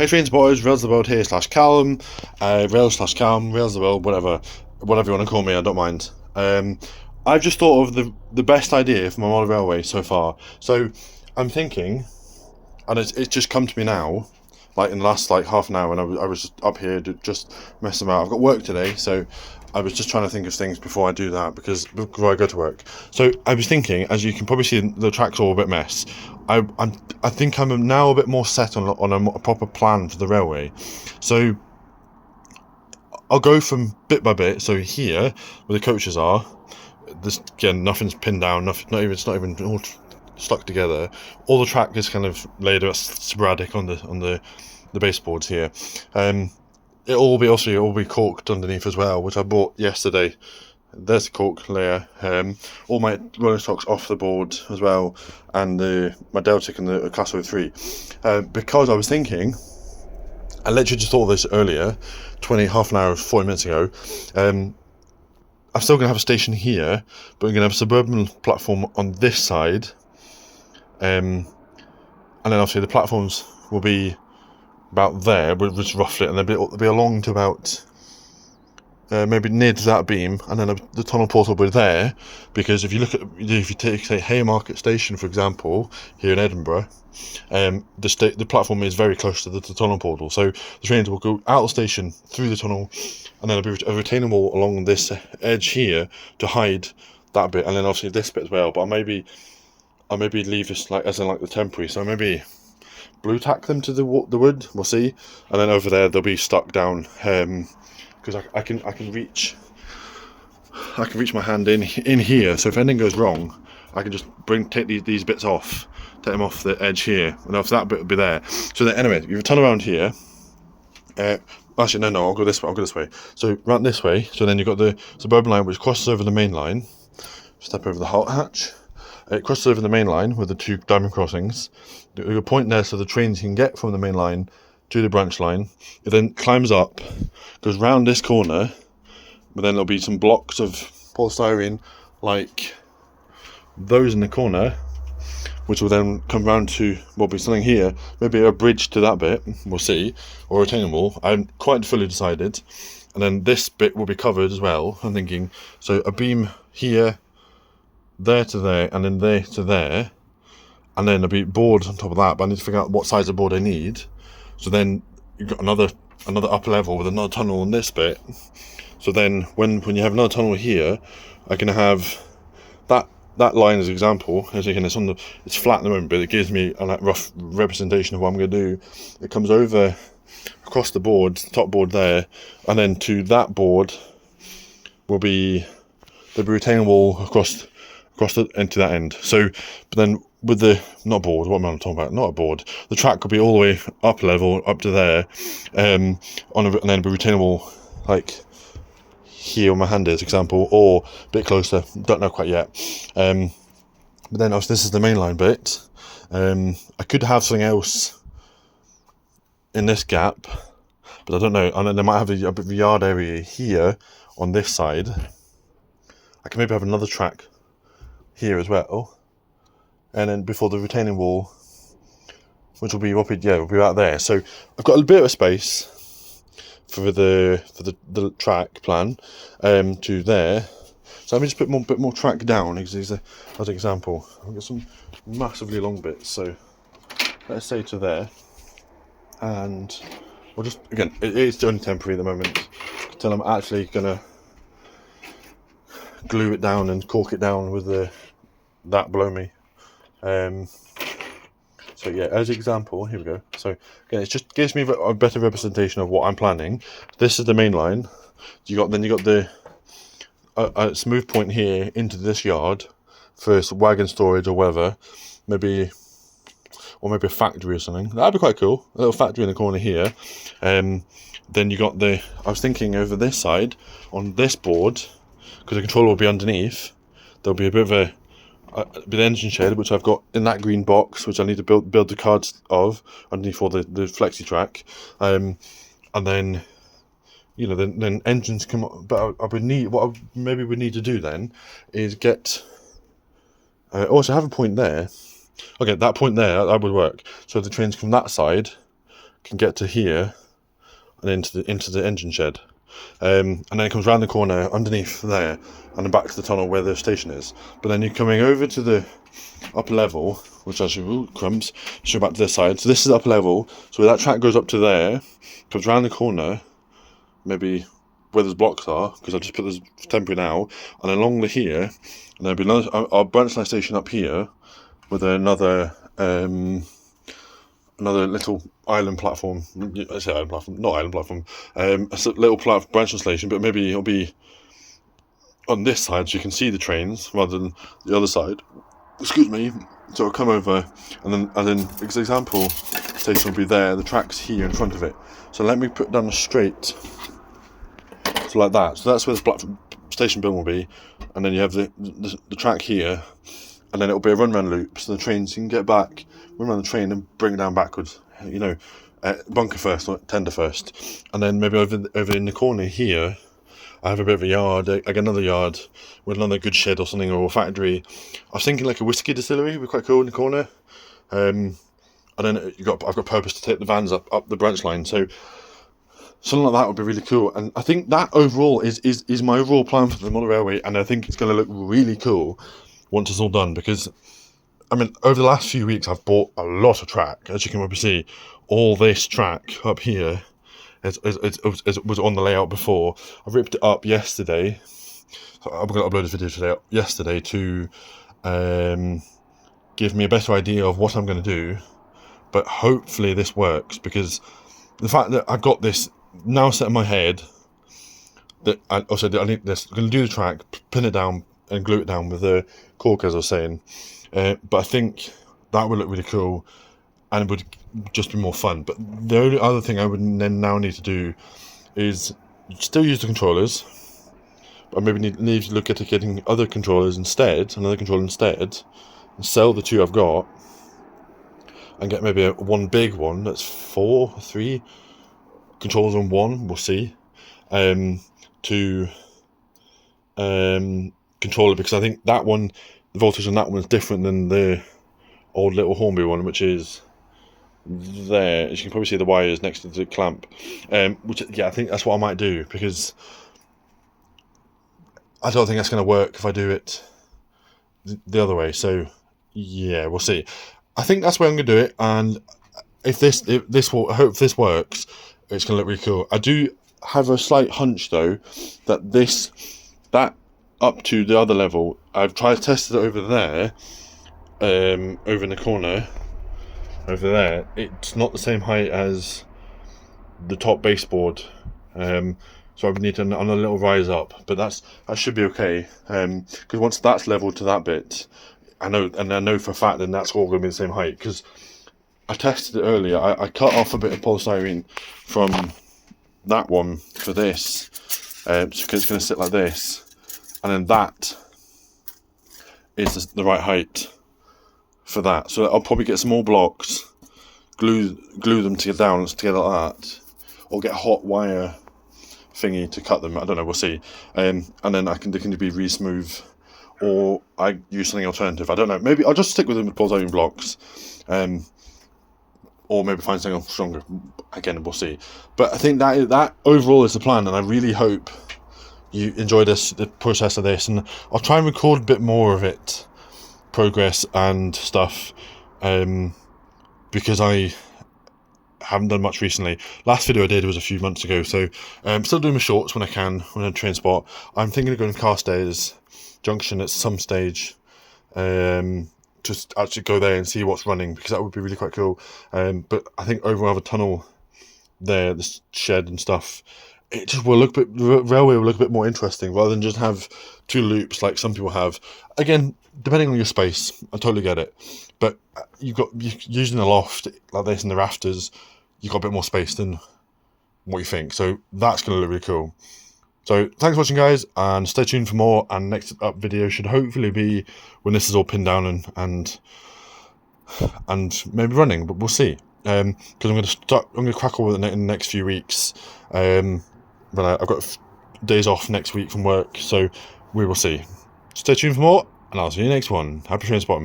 Hey train spotters, Rails the World here /Calm, Rails/Calm, Rails the World, whatever you want to call me, I don't mind. I've just thought of the best idea for my model railway so far. So I'm thinking, and it's just come to me now, like in the last half an hour, and I was just up here just messing about. I've got work today, so I was just trying to think of things before I do that, before I go to work. So I was thinking, as you can probably see, the track's all a bit mess. I think I'm now a bit more set on a proper plan for the railway. So I'll go from bit by bit. So here, where the coaches are, this again, nothing's pinned down. It's not even all stuck together. All the track is kind of laid out sporadic on the baseboards here. It'll all be corked underneath as well, which I bought yesterday. There's the cork layer. All my roller stocks off the board as well, and my Deltic and the Class 03. Because I was thinking, I literally just thought of this earlier, half an hour, 40 minutes ago. I'm still going to have a station here, but I'm going to have a suburban platform on this side. And then obviously the platforms will be about there, which roughly, and they'll be along to about maybe near to that beam, and then the tunnel portal will be there. Because if you take say Haymarket Station for example here in Edinburgh, the platform is very close to the tunnel portal, so the trains will go out of the station through the tunnel, and then there'll be a retaining wall along this edge here to hide that bit, and then obviously this bit as well. But I'll maybe leave this as in the temporary, so maybe blue tack them to the wood. We'll see, and then over there they'll be stuck down. Because I can reach my hand in here, so if anything goes wrong, I can just take these bits off, take them off the edge here, and off that bit will be there. So then anyway, you turn around here. Actually, no, I'll go this way. So round this way. So then you've got the suburban line which crosses over the main line. Step over the halt hatch. It crosses over the main line with the two diamond crossings. There's a point there so the trains can get from the main line to the branch line. It then climbs up, goes round this corner, but then there'll be some blocks of polystyrene like those in the corner, which will then come round to what will be something here, maybe a bridge to that bit, we'll see, or a retaining wall. I haven't quite fully decided. And then this bit will be covered as well, I'm thinking. So a beam here, there to there, and then there to there, and then there'll be board on top of that, but I need to figure out what size of board I need. So then you've got another upper level with another tunnel on this bit. So then when you have another tunnel here, I can have that line as an example. As you can, it's flat at the moment, but it gives me a rough representation of what I'm going to do. It comes over across the board, top board there, and then to that board will be the retaining wall across into that end. So, but then with the not board, what am I talking about? Not a board. The track could be all the way up level up to there, and then be retaining wall like here on my hand is example, or a bit closer. Don't know quite yet. But then obviously this is the mainline bit. I could have something else in this gap, but I don't know. And then they might have a bit of a yard area here on this side. I can maybe have another track here as well, and then before the retaining wall, which will be about there. So I've got a bit of space for the track plan to there. So let me just put a bit more track down as an example. I've got some massively long bits, so let's say to there, and we'll just again it is only temporary at the moment until I'm actually gonna glue it down and cork it down with that below me. So yeah, as an example, here we go. So again, it just gives me a better representation of what I'm planning. This is the main line. You got the a smooth point here into this yard for wagon storage or whatever, maybe a factory or something. That'd be quite cool. A little factory in the corner here. Then you got I was thinking over this side on this board, because the controller will be underneath. There'll be a bit of the engine shed, which I've got in that green box, which I need to build the cards of underneath for the flexi track, and then then engines come up. But I would need maybe we need to do then is get also have a point there. Okay, that point there that would work. So the trains from that side can get to here and into the engine shed. And then it comes round the corner underneath there and then back to the tunnel where the station is. But then you're coming over to the upper level, which actually crumbs, show back to this side. So this is the upper level, so that track goes up to there, comes round the corner, maybe where those blocks are, because I've just put this temporary now, and along the here, and there'll be another our branch line station up here with another little island platform. I say island platform, not island platform. It's a little branch line station, but maybe it'll be on this side so you can see the trains rather than the other side. Excuse me. So I'll come over, and then example station will be there. The track's here in front of it. So let me put down a straight. So like that. So that's where the platform station bin will be, and then you have the track here, and then it'll be a run round loop. So the trains, you can get back, run around the train, and bring it down backwards. You know, bunker first, or tender first, and then maybe over in the corner here, I have a bit of a yard, like another yard with another good shed or something, or a factory. I was thinking like a whiskey distillery would be quite cool in the corner. And then I've got purpose to take the vans up the branch line. So something like that would be really cool. And I think that overall is my overall plan for the model railway. And I think it's going to look really cool once it's all done, because I mean, over the last few weeks, I've bought a lot of track. As you can probably see, all this track up here it was on the layout before. I ripped it up yesterday. So I'm going to upload this video today, yesterday, to give me a better idea of what I'm going to do. But hopefully this works, because the fact that I've got this now set in my head, that I need this. I'm going to do the track, pin it down, and glue it down with the cork, as I was saying. But I think that would look really cool, and it would just be more fun. But the only other thing I would then now need to do is still use the controllers, but maybe need to look at getting other controllers instead, another controller instead, and sell the two I've got, and get maybe one big one that's 3 controllers on one. We'll see. To control it, because I think that one, the voltage on that one is different than the old little Hornby one, which is there. As you can probably see, the wires next to the clamp. Which, yeah, I think that's what I might do, because I don't think that's going to work if I do it the other way. So yeah, we'll see. I think that's where I'm going to do it, and I hope this works, it's going to look really cool. I do have a slight hunch though that up to the other level, I've tried to test it over there, over in the corner, over there. It's not the same height as the top baseboard, so I would need on a little rise up, but that should be okay. Because once that's leveled to that bit, I know for a fact then that's all going to be the same height. Because I tested it earlier. I cut off a bit of polystyrene from that one for this, because it's going to sit like this. And then that is the right height for that. So I'll probably get some more blocks, glue them together like that, or get a hot wire thingy to cut them. I don't know, we'll see. And then they can be really smooth, or I use something alternative. I don't know. Maybe I'll just stick with them with polystyrene blocks, or maybe find something stronger. Again, we'll see. But I think that overall is the plan, and I really hope you enjoy the process of this, and I'll try and record a bit more of it, progress and stuff, because I haven't done much recently. Last video I did was a few months ago, so I'm still doing my shorts when I can, when I train spot. I'm thinking of going to Carstairs Junction at some stage, just actually go there and see what's running, because that would be really quite cool. But I think overall, have a tunnel there, this shed and stuff, it just will look railway will look a bit more interesting, rather than just have 2 loops like some people have. Again, depending on your space, I totally get it. But you're using a loft like this and the rafters, you've got a bit more space than what you think. So that's going to look really cool. So thanks for watching, guys, and stay tuned for more. And next up video should hopefully be when this is all pinned down and maybe running, but we'll see. Because I'm going to crack on with it in the next few weeks. But I've got days off next week from work, so we will see. Stay tuned for more, and I'll see you next one. Happy train spotting.